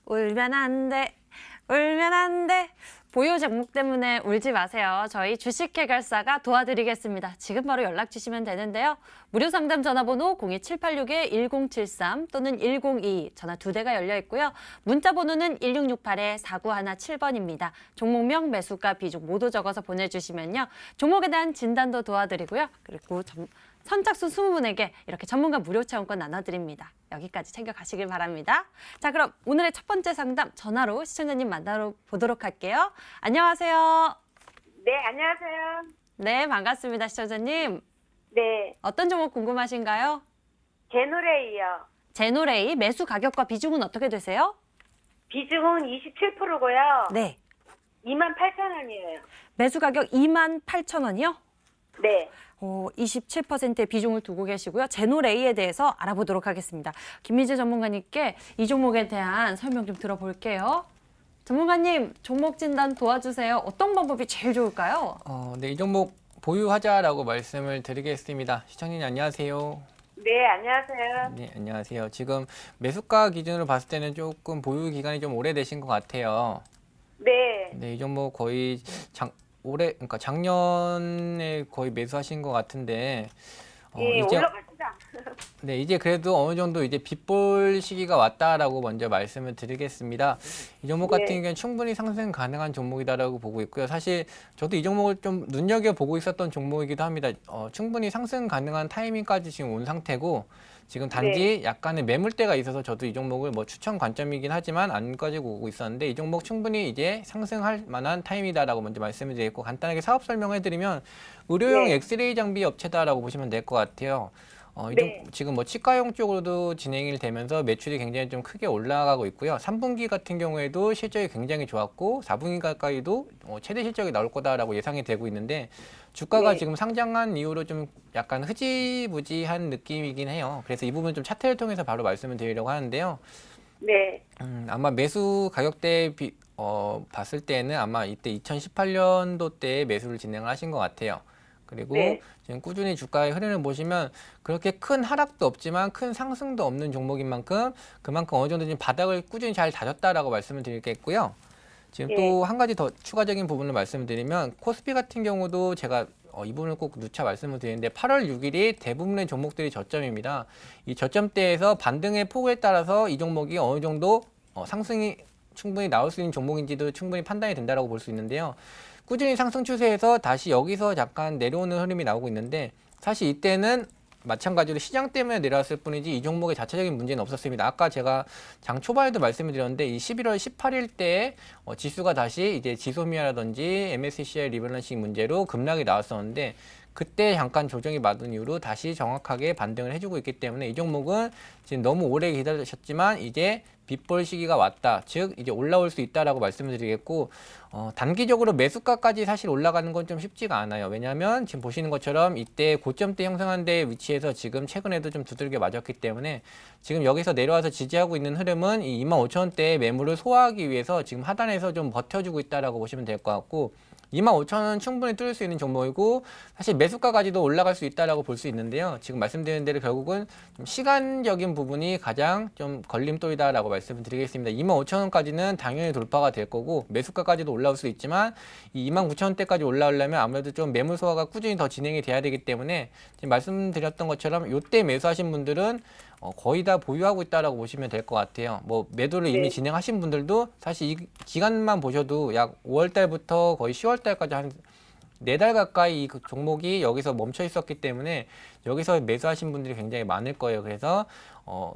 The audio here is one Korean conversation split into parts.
울면 안 돼, 울면 안 돼. 보유 종목 때문에 울지 마세요. 저희 주식해결사가 도와드리겠습니다. 지금 바로 연락 주시면 되는데요. 무료 상담 전화번호 02786-1073 또는 1022 전화 2대가 열려 있고요. 문자 번호는 1668-4917번입니다. 종목명, 매수가, 비중 모두 적어서 보내주시면요. 종목에 대한 진단도 도와드리고요. 그리고 선착순 20분에게 이렇게 전문가 무료 체험권 나눠드립니다. 여기까지 챙겨가시길 바랍니다. 자, 그럼 오늘의 첫 번째 상담 전화로 시청자님 만나러 보도록 할게요. 안녕하세요. 네, 안녕하세요. 네, 반갑습니다, 시청자님. 네, 어떤 종목 궁금하신가요? 제노레이요. 제노레이 매수 가격과 비중은 어떻게 되세요? 비중은 27%고요. 네. 28,000원이에요. 매수 가격 28,000원이요? 네, 27%의 비중을 두고 계시고요. 제노레이에 대해서 알아보도록 하겠습니다. 김미재 전문가님께 이 종목에 대한 설명 좀 들어볼게요. 전문가님, 종목 진단 도와주세요. 어떤 방법이 제일 좋을까요? 네, 이 종목 보유하자라고 말씀을 드리겠습니다. 시청자님 안녕하세요. 네, 안녕하세요. 네, 안녕하세요. 지금 매수가 기준으로 봤을 때는 조금 보유 기간이 좀 오래되신 것 같아요. 네, 네, 이 종목 거의 그러니까 작년에 거의 매수하신 것 같은데, 예, 이제 올라갑시다. 네, 이제 그래도 어느 정도 이제 빗볼 시기가 왔다라고 먼저 말씀을 드리겠습니다. 이 종목 네. 같은 경우는 충분히 상승 가능한 종목이다라고 보고 있고요. 사실 저도 이 종목을 좀 눈여겨보고 있었던 종목이기도 합니다. 충분히 상승 가능한 타이밍까지 지금 온 상태고, 지금 단지 약간의 매물대가 있어서 저도 이 종목을 뭐 추천 관점이긴 하지만 안 가지고 오고 있었는데, 이 종목 충분히 이제 상승할 만한 타임이다라고 먼저 말씀을 드리고, 간단하게 사업 설명해드리면 의료용 네. 엑스레이 장비 업체다라고 보시면 될 것 같아요. 네. 지금 뭐 치과용 쪽으로도 진행이 되면서 매출이 굉장히 좀 크게 올라가고 있고요. 3분기 같은 경우에도 실적이 굉장히 좋았고 4분기 가까이도 최대 실적이 나올 거다라고 예상이 되고 있는데, 주가가 네. 지금 상장한 이후로 좀 약간 흐지부지한 느낌이긴 해요. 그래서 이 부분 좀 차트를 통해서 바로 말씀을 드리려고 하는데요. 네, 아마 매수 가격대 봤을 때는 아마 이때 2018년도 때 매수를 진행을 하신 것 같아요. 그리고 네. 지금 꾸준히 주가의 흐름을 보시면 그렇게 큰 하락도 없지만 큰 상승도 없는 종목인 만큼 그만큼 어느 정도 지금 바닥을 꾸준히 잘 다졌다라고 말씀을 드리겠고요. 지금 예. 또 한 가지 더 추가적인 부분을 말씀을 드리면 코스피 같은 경우도 제가 이 부분을 꼭 누차 말씀을 드리는데 8월 6일이 대부분의 종목들이 저점입니다. 이 저점대에서 반등의 폭에 따라서 이 종목이 어느 정도 상승이 충분히 나올 수 있는 종목인지도 충분히 판단이 된다고 볼 수 있는데요. 꾸준히 상승 추세에서 다시 여기서 잠깐 내려오는 흐름이 나오고 있는데, 사실 이때는 마찬가지로 시장 때문에 내려왔을 뿐이지 이 종목의 자체적인 문제는 없었습니다. 아까 제가 장 초반에도 말씀을 드렸는데 이 11월 18일 때 지수가 다시 이제 지소미아라든지 MSCI 리밸런싱 문제로 급락이 나왔었는데, 그때 잠깐 조정이 맞은 이후로 다시 정확하게 반등을 해주고 있기 때문에 이 종목은 지금 너무 오래 기다리셨지만 이제 빗볼 시기가 왔다, 즉 이제 올라올 수 있다라고 말씀을 드리겠고, 단기적으로 매수가까지 사실 올라가는 건 좀 쉽지가 않아요. 왜냐하면 지금 보시는 것처럼 이때 고점대 형성한 데 위치에서 지금 최근에도 좀 두들겨 맞았기 때문에 지금 여기서 내려와서 지지하고 있는 흐름은 이 25,000원대의 매물을 소화하기 위해서 지금 하단에서 좀 버텨주고 있다라고 보시면 될 것 같고, 25,000원 충분히 뚫을 수 있는 종목이고 사실 매수가까지도 올라갈 수 있다라고 볼 수 있는데요. 지금 말씀드린 대로 결국은 좀 시간적인 부분이 가장 좀 걸림돌이다라고 말씀을 드리겠습니다. 25,000원까지는 당연히 돌파가 될 거고 매수가까지도 올라올 수 있지만 이 29,000원대까지 올라오려면 아무래도 좀 매물 소화가 꾸준히 더 진행이 돼야 되기 때문에 지금 말씀드렸던 것처럼 이때 매수하신 분들은 거의 다 보유하고 있다라고 보시면 될 것 같아요. 뭐 매도를 이미 네. 진행하신 분들도 사실 이 기간만 보셔도 약 5월 달부터 거의 10월 달까지 한 4달 가까이 이 종목이 여기서 멈춰 있었기 때문에 여기서 매수하신 분들이 굉장히 많을 거예요. 그래서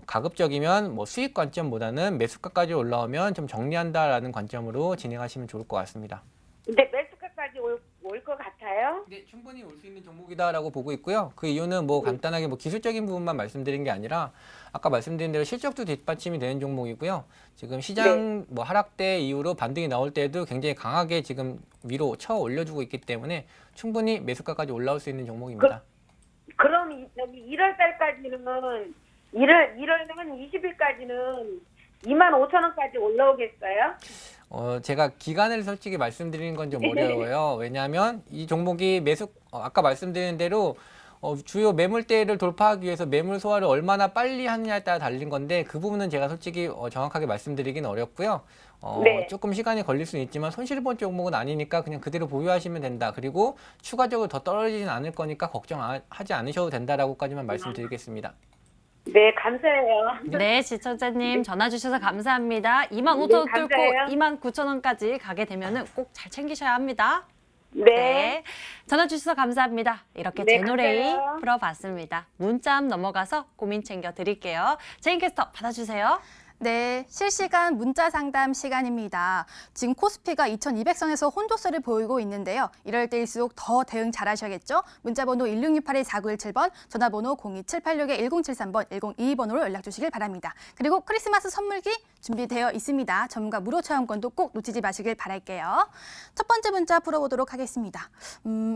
가급적이면 뭐 수익 관점보다는 매수가까지 올라오면 좀 정리한다라는 관점으로 진행하시면 좋을 것 같습니다. 근데 매수가까지 올 것 같아요? 네, 충분히 올 수 있는 종목이다라고 보고 있고요. 그 이유는 뭐 간단하게 뭐 기술적인 부분만 말씀드린 게 아니라 아까 말씀드린 대로 실적도 뒷받침이 되는 종목이고요. 지금 시장 뭐 하락대 이후로 반등이 나올 때도 굉장히 강하게 지금 위로 쳐 올려주고 있기 때문에 충분히 매수가까지 올라올 수 있는 종목입니다. 그럼 저기 1월 달까지는 1월 한 20일까지는 25,000원까지 올라오겠어요? 제가 기간을 솔직히 말씀드리는 건 좀 어려워요. 왜냐하면 이 종목이 아까 말씀드린 대로 주요 매물대를 돌파하기 위해서 매물 소화를 얼마나 빨리 하느냐에 따라 달린 건데 그 부분은 제가 솔직히 정확하게 말씀드리기는 어렵고요. 네. 조금 시간이 걸릴 수는 있지만 손실본 종목은 아니니까 그냥 그대로 보유하시면 된다. 그리고 추가적으로 더 떨어지진 않을 거니까 걱정하지 않으셔도 된다라고까지만 말씀드리겠습니다. 네, 감사해요. 네, 시청자님 전화 주셔서 감사합니다. 25,000원 네, 뚫고 감사해요. 29,000원까지 가게 되면은 꼭 잘 챙기셔야 합니다. 네. 전화 주셔서 감사합니다. 이렇게 네, 제노레이 감사해요. 풀어봤습니다. 문자 넘어가서 고민 챙겨 드릴게요. 제인캐스터 받아주세요. 네, 실시간 문자 상담 시간입니다. 지금 코스피가 2200선에서 혼조세를 보이고 있는데요. 이럴 때일수록 더 대응 잘하셔야겠죠? 문자번호 1668-4917번, 전화번호 02786-1073번, 1022번으로 연락 주시길 바랍니다. 그리고 크리스마스 선물기 준비되어 있습니다. 전문가 무료 체험권도 꼭 놓치지 마시길 바랄게요. 첫 번째 문자 풀어보도록 하겠습니다.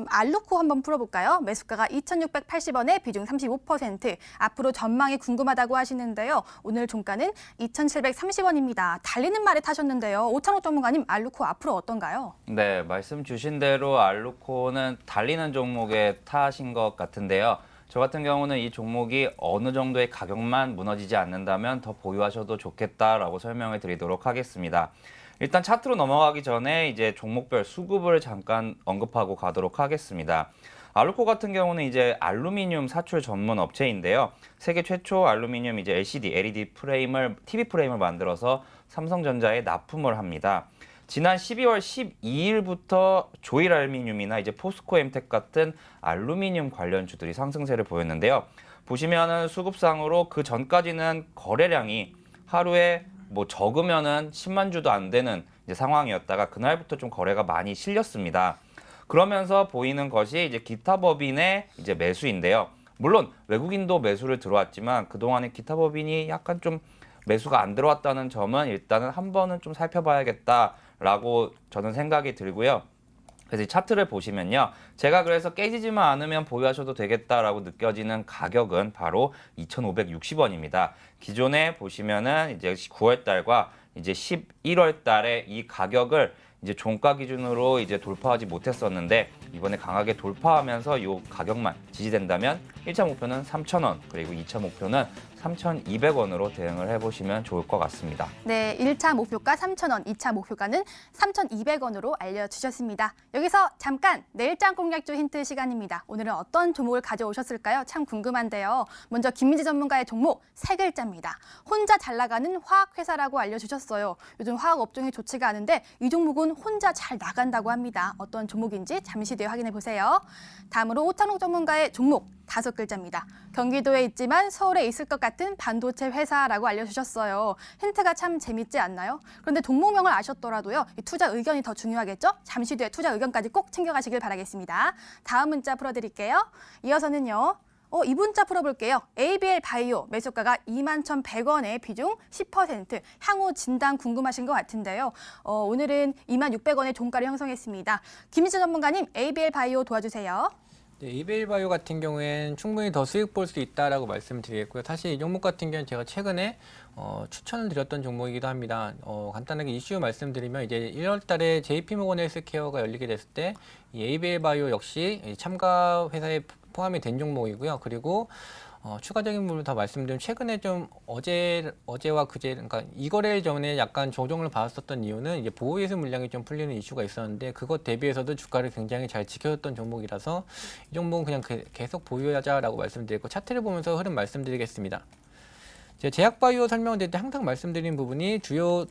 알루코 한번 풀어볼까요? 매수가가 2680원에 비중 35%. 앞으로 전망이 궁금하다고 하시는데요. 오늘 종가는 2,730원입니다. 달리는 말에 타셨는데요. 오창욱 전문가님, 알루코 앞으로 어떤가요? 네, 말씀 주신 대로 알루코는 달리는 종목에 타신 것 같은데요. 저 같은 경우는 이 종목이 어느 정도의 가격만 무너지지 않는다면 더 보유하셔도 좋겠다라고 설명을 드리도록 하겠습니다. 일단 차트로 넘어가기 전에 이제 종목별 수급을 잠깐 언급하고 가도록 하겠습니다. 알루코 같은 경우는 이제 알루미늄 사출 전문 업체인데요. 세계 최초 알루미늄 이제 LED 프레임을 TV 프레임을 만들어서 삼성전자에 납품을 합니다. 지난 12월 12일부터 조일 알루미늄이나 이제 포스코 엠텍 같은 알루미늄 관련주들이 상승세를 보였는데요. 보시면은 수급상으로 그 전까지는 거래량이 하루에 뭐 적으면은 10만 주도 안 되는 이제 상황이었다가 그날부터 좀 거래가 많이 실렸습니다. 그러면서 보이는 것이 이제 기타 법인의 이제 매수인데요. 물론 외국인도 매수를 들어왔지만 그동안에 기타 법인이 약간 좀 매수가 안 들어왔다는 점은 일단은 한 번은 좀 살펴봐야겠다라고 저는 생각이 들고요. 그래서 이 차트를 보시면요. 제가 그래서 깨지지만 않으면 보유하셔도 되겠다라고 느껴지는 가격은 바로 2,560원입니다. 기존에 보시면은 이제 9월 달과 이제 11월 달에 이 가격을 이제 종가 기준으로 이제 돌파하지 못했었는데 이번에 강하게 돌파하면서 이 가격만 지지된다면 1차 목표는 3,000원 그리고 2차 목표는 3,200원으로 대응을 해보시면 좋을 것 같습니다. 네, 1차 목표가 3,000원, 2차 목표가는 3,200원으로 알려주셨습니다. 여기서 잠깐 내일장 공략주 힌트 시간입니다. 오늘은 어떤 종목을 가져오셨을까요? 참 궁금한데요. 먼저 김민지 전문가의 종목 세 글자입니다. 혼자 잘 나가는 화학회사라고 알려주셨어요. 요즘 화학 업종이 좋지가 않은데 이 종목은 혼자 잘 나간다고 합니다. 어떤 종목인지 잠시 뒤에 확인해 보세요. 다음으로 오창록 전문가의 종목 5글자입니다. 경기도에 있지만 서울에 있을 것 같은 반도체 회사라고 알려주셨어요. 힌트가 참 재밌지 않나요? 그런데 종목명을 아셨더라도요. 이 투자 의견이 더 중요하겠죠? 잠시 뒤에 투자 의견까지 꼭 챙겨가시길 바라겠습니다. 다음 문자 풀어드릴게요. 이어서는요. 이 문자 풀어볼게요. ABL 바이오 매수가가 21,100원에 비중 10%. 향후 진단 궁금하신 것 같은데요. 오늘은 26,600원의 종가를 형성했습니다. 김희수 전문가님, ABL 바이오 도와주세요. 네, 이베일바이오 같은 경우에는 충분히 더 수익 볼 수 있다라고 말씀드리겠고요. 사실 이 종목 같은 경우는 제가 최근에 추천을 드렸던 종목이기도 합니다. 간단하게 이슈 말씀드리면 이제 1월 달에 JP모건 헬스케어가 열리게 됐을 때 이 이베일바이오 역시 참가 회사에 포함이 된 종목이고요. 그리고 추가적인 부분을 더 말씀드리면 최근에 좀 어제와 그제 그러니까 이 거래 전에 약간 조정을 받았었던 이유는 이제 보호예수 물량이 좀 풀리는 이슈가 있었는데 그것 대비해서도 주가를 굉장히 잘 지켜줬던 종목이라서 이 종목은 그냥 계속 보유하자라고 말씀드리고 차트를 보면서 흐름 말씀드리겠습니다. 제가 제약바이오 설명드릴 때 항상 말씀드린 부분이 주요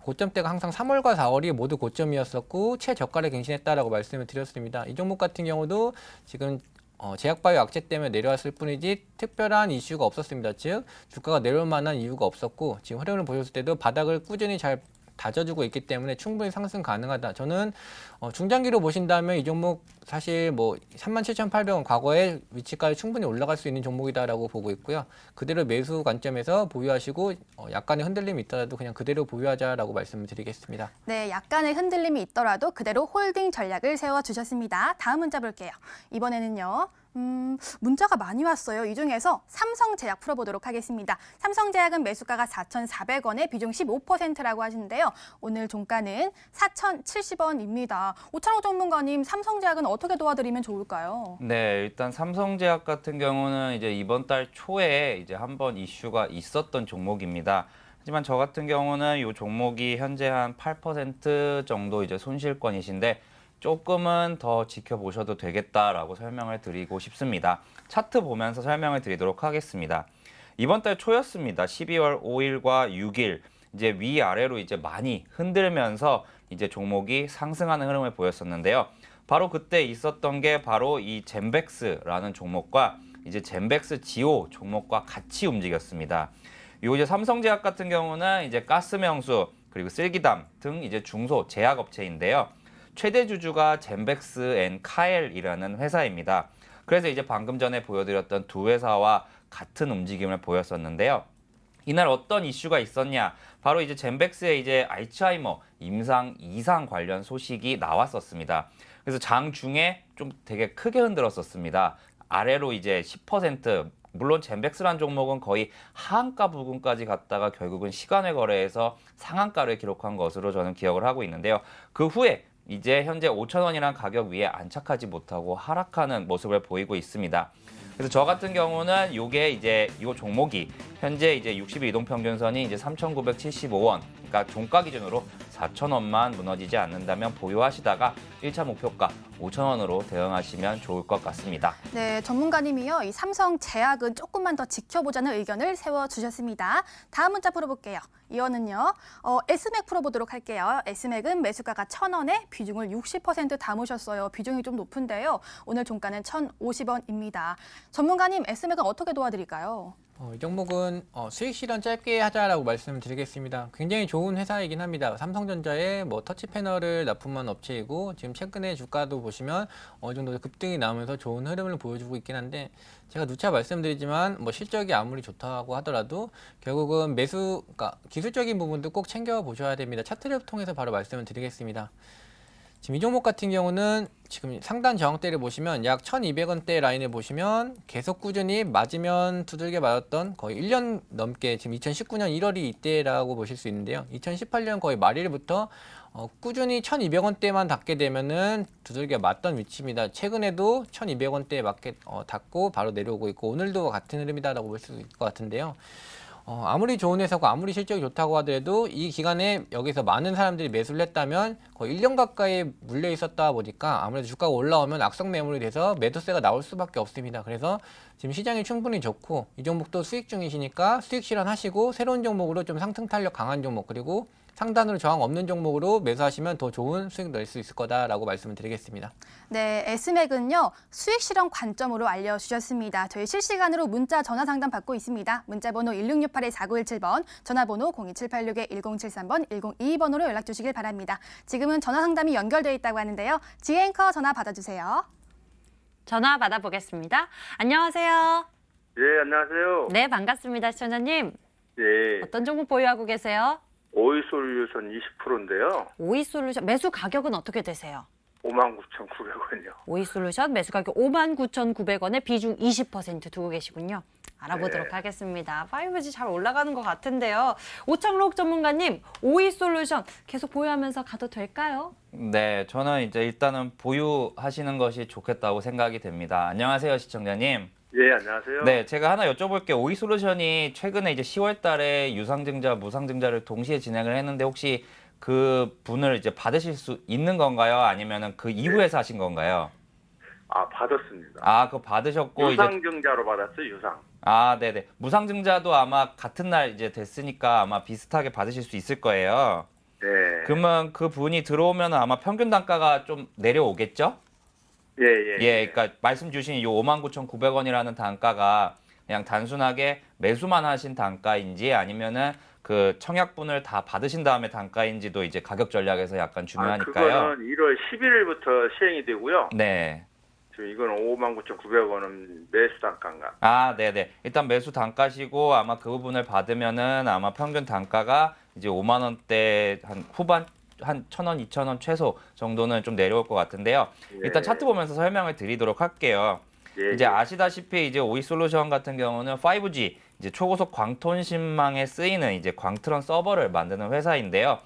고점대가 항상 3월과 4월이 모두 고점이었었고 최저가를 갱신했다라고 말씀을 드렸습니다. 이 종목 같은 경우도 지금 제약바이오 악재 때문에 내려왔을 뿐이지 특별한 이슈가 없었습니다. 즉 주가가 내려올 만한 이유가 없었고 지금 흐름을 보셨을 때도 바닥을 꾸준히 잘 다져주고 있기 때문에 충분히 상승 가능하다. 저는 중장기로 보신다면 이 종목 사실 뭐 37,800원 과거의 위치까지 충분히 올라갈 수 있는 종목이다라고 보고 있고요. 그대로 매수 관점에서 보유하시고 약간의 흔들림이 있더라도 그냥 그대로 보유하자라고 말씀을 드리겠습니다. 네, 약간의 흔들림이 있더라도 그대로 홀딩 전략을 세워주셨습니다. 다음 문자 볼게요. 이번에는요. 문자가 많이 왔어요. 이 중에서 삼성제약 풀어보도록 하겠습니다. 삼성제약은 매수가가 4,400원에 비중 15%라고 하시는데요. 오늘 종가는 4,070원입니다. 알겠습니다. 오창록 전문가님, 삼성제약은 어떻게 도와드리면 좋을까요? 네, 일단 삼성제약 같은 경우는 이제 이번 달 초에 이제 한번 이슈가 있었던 종목입니다. 하지만 저 같은 경우는 이 종목이 현재 한 8% 정도 이제 손실권이신데 조금은 더 지켜보셔도 되겠다라고 설명을 드리고 싶습니다. 차트 보면서 설명을 드리도록 하겠습니다. 이번 달 초였습니다. 12월 5일과 6일 이제 위아래로 이제 많이 흔들면서 이제 종목이 상승하는 흐름을 보였었는데요. 바로 그때 있었던 게 바로 이 젠백스라는 종목과 이제 젠백스 지오 종목과 같이 움직였습니다. 요 이제 삼성제약 같은 경우는 이제 가스명수 그리고 슬기담 등 이제 중소 제약 업체인데요. 최대 주주가 젠백스 앤 카엘이라는 회사입니다. 그래서 이제 방금 전에 보여드렸던 두 회사와 같은 움직임을 보였었는데요. 이날 어떤 이슈가 있었냐? 바로 이제 젠백스의 이제 알츠하이머 임상 2상 관련 소식이 나왔었습니다. 그래서 장중에 좀 되게 크게 흔들었었습니다. 아래로 이제 10%, 물론 젠백스란 종목은 거의 하한가 부근까지 갔다가 결국은 시간외 거래에서 상한가를 기록한 것으로 저는 기억을 하고 있는데요. 그 후에 이제 현재 5,000원이란 가격 위에 안착하지 못하고 하락하는 모습을 보이고 있습니다. 그래서 저 같은 경우는 요게 이제 이 종목이 현재 이제 60일 이동 평균선이 이제 3,975원, 그러니까 종가 기준으로 4,000원만 무너지지 않는다면 보유하시다가 1차 목표가 5,000원으로 대응하시면 좋을 것 같습니다. 네, 전문가님이요. 이 삼성제약은 조금만 더 지켜보자는 의견을 세워주셨습니다. 다음 문자 풀어볼게요. 이거는요. S맥 풀어보도록 할게요. S맥은 매수가가 1,000원에 비중을 60% 담으셨어요. 비중이 좀 높은데요. 오늘 종가는 1,050원입니다. 전문가님, S맥은 어떻게 도와드릴까요? 이 종목은 수익 실현 짧게 하자라고 말씀을 드리겠습니다. 굉장히 좋은 회사이긴 합니다. 삼성전자의 뭐 터치 패널을 납품한 업체이고 지금 최근에 주가도 보시면 어느 정도 급등이 나오면서 좋은 흐름을 보여주고 있긴 한데 제가 누차 말씀드리지만 뭐 실적이 아무리 좋다고 하더라도 결국은 그러니까 기술적인 부분도 꼭 챙겨 보셔야 됩니다. 차트를 통해서 바로 말씀을 드리겠습니다. 지금 이 종목 같은 경우는 지금 상단 저항대를 보시면 약 1,200원대 라인을 보시면 계속 꾸준히 맞으면 두들겨 맞았던 거의 1년 넘게 지금 2019년 1월이 이때라고 보실 수 있는데요. 2018년 거의 말일부터 꾸준히 1,200원대만 닿게 되면은 두들겨 맞던 위치입니다. 최근에도 1,200원대에 맞게 닿고 바로 내려오고 있고 오늘도 같은 흐름이다라고 볼 수 있을 것 같은데요. 아무리 좋은 회사고 아무리 실적이 좋다고 하더라도 이 기간에 여기서 많은 사람들이 매수를 했다면 거의 1년 가까이 물려 있었다 보니까 아무래도 주가가 올라오면 악성 매물이 돼서 매도세가 나올 수밖에 없습니다. 그래서 지금 시장이 충분히 좋고 이 종목도 수익 중이시니까 수익 실현하시고 새로운 종목으로 좀 상승 탄력 강한 종목 그리고 상단으로 저항 없는 종목으로 매수하시면 더 좋은 수익 낼 수 있을 거다라고 말씀을 드리겠습니다. 네, S맥은요. 수익 실현 관점으로 알려주셨습니다. 저희 실시간으로 문자 전화 상담 받고 있습니다. 문자 번호 1668-4917번, 전화번호 02786-1073번, 1022번으로 연락 주시길 바랍니다. 지금은 전화 상담이 연결되어 있다고 하는데요. 지앵커 전화 받아주세요. 전화 받아보겠습니다. 안녕하세요. 예, 안녕하세요. 네, 반갑습니다. 시청자님. 예, 어떤 종목 보유하고 계세요? 오이솔루션 20%인데요. 오이솔루션 매수 가격은 어떻게 되세요? 59,900원이요. 오이솔루션 매수 가격 59,900원에 비중 20% 두고 계시군요. 알아보도록 네. 하겠습니다. 5G 잘 올라가는 것 같은데요. 오창록 전문가님, 오이솔루션 계속 보유하면서 가도 될까요? 네, 저는 이제 일단은 보유하시는 것이 좋겠다고 생각이 됩니다. 안녕하세요, 시청자님. 예, 안녕하세요. 네, 제가 하나 여쭤볼게요. 오이솔루션이 최근에 이제 10월 달에 유상증자, 무상증자를 동시에 진행을 했는데 혹시 그 분을 이제 받으실 수 있는 건가요? 아니면은 그 이후에 사신 건가요? 아, 받았습니다. 아, 그거 받으셨고 이제 유상증자로 받았어요, 유상. 아, 네네. 무상증자도 아마 같은 날 이제 됐으니까 아마 비슷하게 받으실 수 있을 거예요. 네. 그러면 그 분이 들어오면 아마 평균 단가가 좀 내려오겠죠? 예, 예. 예, 그러니까 말씀 주신 이 59,900원이라는 단가가 그냥 단순하게 매수만 하신 단가인지 아니면은 그 청약분을 다 받으신 다음에 단가인지도 이제 가격 전략에서 약간 중요하니까요. 그거는 1월 11일부터 시행이 되고요. 네. 지금 이거는 59,900원은 매수 단가인가. 아, 네네. 일단 매수 단가시고 아마 그 부분을 받으면은 아마 평균 단가가 이제 5만 원대 한 후반 한 1,000원, 2,000원 최소 정도는 좀 내려올 것 같은데요. 일단 차트 보면서 설명을 드리도록 할게요. 예, 이제 예. 아시다시피 이제 오이솔루션 같은 경우는 5G 이제 초고속 광통신망에 쓰이는 이제 광트런 서버를 만드는 회사인데요.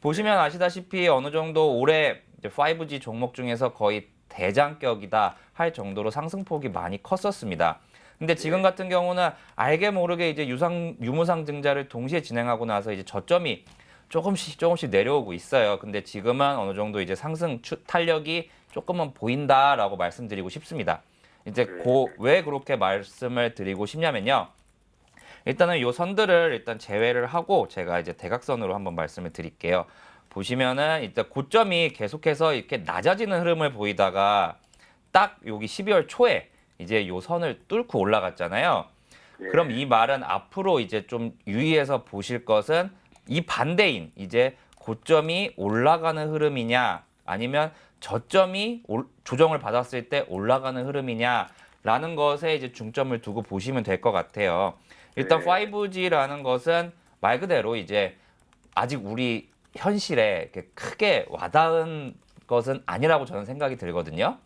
보시면 아시다시피 어느 정도 올해 이제 5G 종목 중에서 거의 대장격이다 할 정도로 상승폭이 많이 컸었습니다. 근데 지금 같은 경우는 알게 모르게 이제 유무상 증자를 동시에 진행하고 나서 이제 저점이 조금씩 내려오고 있어요. 근데 지금은 어느 정도 이제 상승 탄력이 조금은 보인다라고 말씀드리고 싶습니다. 이제 왜 그렇게 말씀을 드리고 싶냐면요. 일단은 요 선들을 일단 제외를 하고 제가 이제 대각선으로 한번 말씀을 드릴게요. 보시면은 일단 고점이 계속해서 이렇게 낮아지는 흐름을 보이다가 딱 여기 12월 초에 이제 요 선을 뚫고 올라갔잖아요. 그럼 이 말은 앞으로 이제 좀 유의해서 보실 것은 이 반대인 이제 고점이 올라가는 흐름이냐 아니면 저점이 조정을 받았을 때 올라가는 흐름이냐라는 것에 이제 중점을 두고 보시면 될 것 같아요. 일단 5G라는 것은 말 그대로 이제 아직 우리 현실에 이렇게 크게 와닿은 것은 아니라고 저는 생각이 들거든요.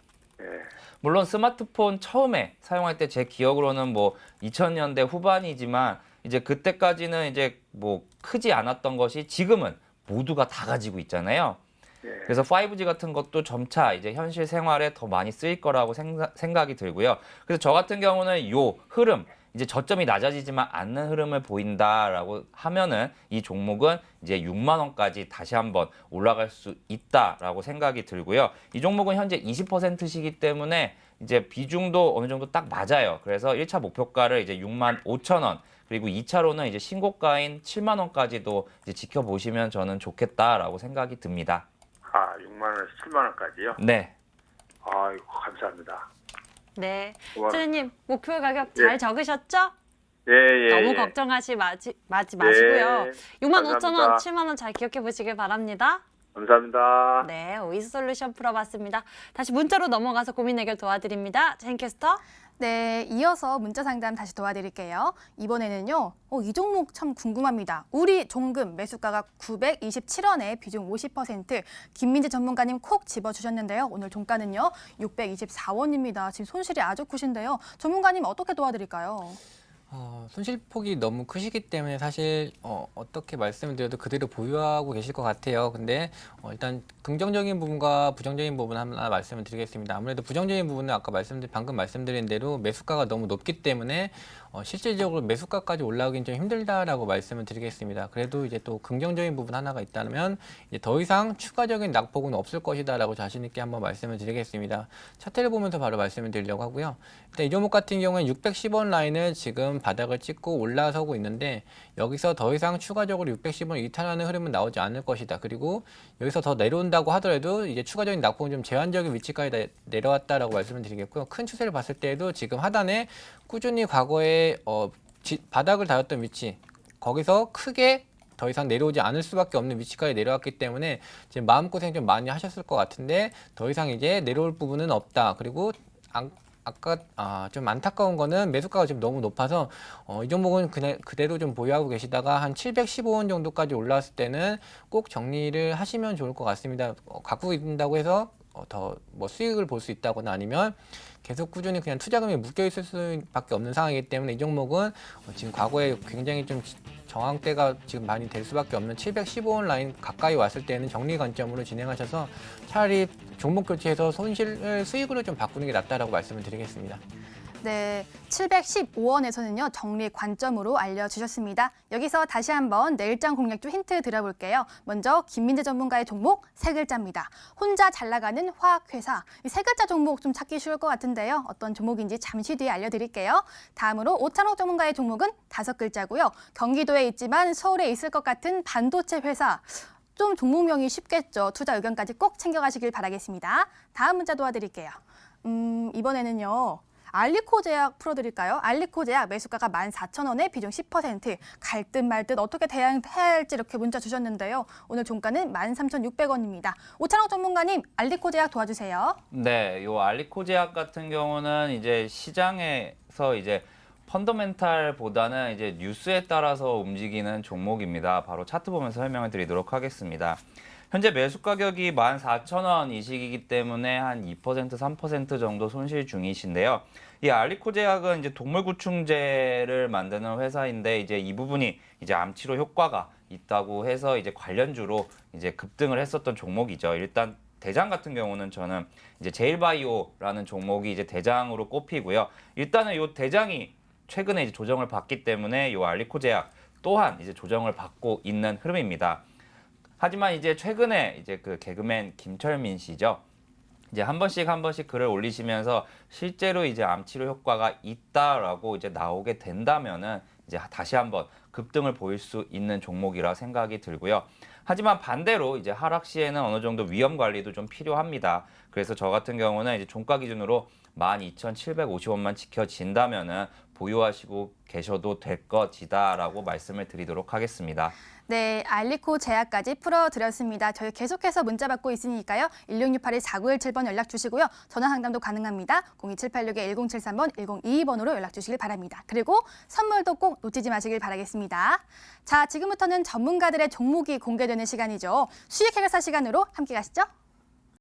물론 스마트폰 처음에 사용할 때 제 기억으로는 뭐 2000년대 후반이지만 이제 그때까지는 이제 뭐 크지 않았던 것이 지금은 모두가 다 가지고 있잖아요. 그래서 5G 같은 것도 점차 이제 현실 생활에 더 많이 쓰일 거라고 생각이 들고요. 그래서 저 같은 경우는 요 흐름, 이제 저점이 낮아지지만 않는 흐름을 보인다라고 하면은 이 종목은 이제 6만 원까지 다시 한번 올라갈 수 있다라고 생각이 들고요. 이 종목은 현재 20%시기 때문에 이제 비중도 어느 정도 딱 맞아요. 그래서 1차 목표가를 이제 6만 5천 원 그리고 2차로는 이제 신고가인 7만 원까지도 이제 지켜보시면 저는 좋겠다라고 생각이 듭니다. 아, 6만 원에서 7만 원까지요? 네. 아이고, 감사합니다. 네. 고마워요. 트레님 목표 가격 잘 적으셨죠? 예. 너무 걱정하지 마시고요. 6만 5천 원, 감사합니다. 7만 원 잘 기억해 보시길 바랍니다. 감사합니다. 네, 오이스 솔루션 풀어봤습니다. 다시 문자로 넘어가서 고민 해결 도와드립니다. 제인캐스터. 네, 이어서 문자 상담 다시 도와드릴게요. 이번에는요, 이 종목 참 궁금합니다. 우리 종금 매수가가 927원에 비중 50%, 김민재 전문가님 콕 집어주셨는데요. 오늘 종가는요, 624원입니다. 지금 손실이 아주 크신데요. 전문가님 어떻게 도와드릴까요? 손실폭이 너무 크시기 때문에 사실 어떻게 말씀을 드려도 그대로 보유하고 계실 것 같아요. 근데 일단 긍정적인 부분과 부정적인 부분 하나 말씀을 드리겠습니다. 아무래도 부정적인 부분은 아까 방금 말씀드린 대로 매수가가 너무 높기 때문에 실질적으로 매수가까지 올라오긴 좀 힘들다라고 말씀을 드리겠습니다. 그래도 이제 또 긍정적인 부분 하나가 있다면 이제 더 이상 추가적인 낙폭은 없을 것이다라고 자신 있게 한번 말씀을 드리겠습니다. 차트를 보면서 바로 말씀을 드리려고 하고요. 일단 이 종목 같은 경우는 610원 라인을 지금 바닥을 찍고 올라서고 있는데 여기서 더 이상 추가적으로 610원 이탈하는 흐름은 나오지 않을 것이다. 그리고 여기서 더 내려온다고 하더라도 이제 추가적인 낙폭은 좀 제한적인 위치까지 내려왔다라고 말씀을 드리겠고요. 큰 추세를 봤을 때에도 지금 하단에 꾸준히 과거에 바닥을 다졌던 위치 거기서 크게 더 이상 내려오지 않을 수밖에 없는 위치까지 내려왔기 때문에 지금 마음고생 좀 많이 하셨을 것 같은데 더 이상 이제 내려올 부분은 없다. 그리고 아까 좀 안타까운 거는 매수가가 지금 너무 높아서 이 종목은 그냥 그대로 좀 보유하고 계시다가 한 715원 정도까지 올라왔을 때는 꼭 정리를 하시면 좋을 것 같습니다. 갖고 있다고 해서 더 뭐 수익을 볼 수 있다거나 아니면 계속 꾸준히 그냥 투자금이 묶여 있을 수밖에 없는 상황이기 때문에 이 종목은 지금 과거에 굉장히 좀 저항대가 지금 많이 될 수밖에 없는 715원 라인 가까이 왔을 때는 정리 관점으로 진행하셔서 차라리 종목 교체해서 손실을 수익으로 좀 바꾸는 게 낫다라고 말씀을 드리겠습니다. 네, 715원에서는요, 정리 관점으로 알려주셨습니다. 여기서 다시 한번 내일장 공략주 힌트 드려볼게요. 먼저 김민재 전문가의 종목 세 글자입니다. 혼자 잘 나가는 화학회사. 이 세 글자 종목 좀 찾기 쉬울 것 같은데요. 어떤 종목인지 잠시 뒤에 알려드릴게요. 다음으로 오찬옥 전문가의 종목은 5글자고요. 경기도에 있지만 서울에 있을 것 같은 반도체 회사. 좀 종목명이 쉽겠죠. 투자 의견까지 꼭 챙겨가시길 바라겠습니다. 다음 문자 도와드릴게요. 이번에는요. 알리코제약 풀어드릴까요? 알리코제약 매수가가 14,000원에 비중 10%, 갈 듯 말 듯 어떻게 대응해야 할지 이렇게 문자 주셨는데요. 오늘 종가는 13,600원입니다. 오찬옥 전문가님, 알리코제약 도와주세요. 네, 요 알리코제약 같은 경우는 이제 시장에서 이제 펀더멘탈보다는 이제 뉴스에 따라서 움직이는 종목입니다. 바로 차트 보면서 설명을 드리도록 하겠습니다. 현재 매수 가격이 14,000원 이 시기이기 때문에 한 2%, 3% 정도 손실 중이신데요. 이 알리코제약은 이제 동물 구충제를 만드는 회사인데 이제 이 부분이 이제 암치료 효과가 있다고 해서 이제 관련주로 이제 급등을 했었던 종목이죠. 일단 대장 같은 경우는 저는 이제 제일바이오라는 종목이 이제 대장으로 꼽히고요. 일단은 이 대장이 최근에 이제 조정을 받기 때문에 이 알리코 제약 또한 이제 조정을 받고 있는 흐름입니다. 하지만 이제 최근에 이제 그 개그맨 김철민 씨죠. 이제 한 번씩 글을 올리시면서 실제로 이제 암 치료 효과가 있다라고 이제 나오게 된다면은 이제 다시 한번 급등을 보일 수 있는 종목이라 생각이 들고요. 하지만 반대로 이제 하락 시에는 어느 정도 위험 관리도 좀 필요합니다. 그래서 저 같은 경우는 이제 종가 기준으로 12,750원만 지켜진다면은 보유하시고 계셔도 될 것이다라고 말씀을 드리도록 하겠습니다. 네, 알리코 제약까지 풀어드렸습니다. 저희 계속해서 문자 받고 있으니까요. 1668-4917번 연락 주시고요. 전화 상담도 가능합니다. 02786-1073번, 1022번으로 연락 주시길 바랍니다. 그리고 선물도 꼭 놓치지 마시길 바라겠습니다. 자, 지금부터는 전문가들의 종목이 공개되는 시간이죠. 수익 해결사 시간으로 함께 가시죠.